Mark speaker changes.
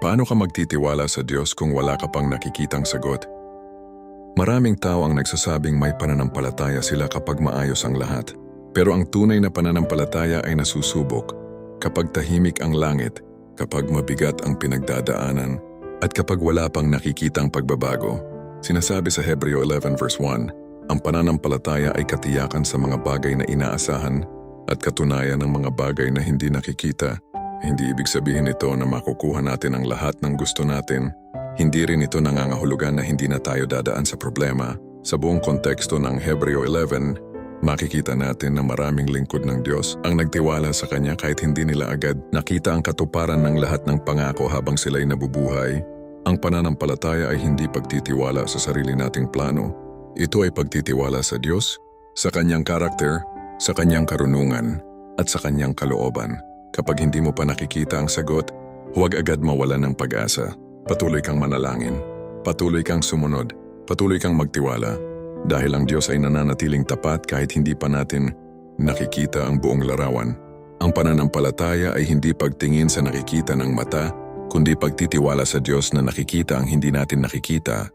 Speaker 1: Paano ka magtitiwala sa Diyos kung wala ka pang nakikitang sagot? Maraming tao ang nagsasabing may pananampalataya sila kapag maayos ang lahat. Pero ang tunay na pananampalataya ay nasusubok kapag tahimik ang langit, kapag mabigat ang pinagdadaanan, at kapag wala pang nakikitang pagbabago. Sinasabi sa Hebreo 11 verse 1, ang pananampalataya ay katiyakan sa mga bagay na inaasahan at katunayan ng mga bagay na hindi nakikita. Hindi ibig sabihin ito na makukuha natin ang lahat ng gusto natin. Hindi rin ito nangangahulugan na hindi na tayo dadaan sa problema. Sa buong konteksto ng Hebreo 11, makikita natin na maraming lingkod ng Diyos ang nagtiwala sa Kanya kahit hindi nila agad nakita ang katuparan ng lahat ng pangako habang sila'y nabubuhay. Ang pananampalataya ay hindi pagtitiwala sa sarili nating plano. Ito ay pagtitiwala sa Diyos, sa Kanyang karakter, sa Kanyang karunungan, at sa Kanyang kalooban. Kapag hindi mo pa nakikita ang sagot, huwag agad mawalan ng pag-asa. Patuloy kang manalangin. Patuloy kang sumunod. Patuloy kang magtiwala. Dahil ang Diyos ay nananatiling tapat kahit hindi pa natin nakikita ang buong larawan. Ang pananampalataya ay hindi pagtingin sa nakikita ng mata, kundi pagtitiwala sa Diyos na nakikita ang hindi natin nakikita.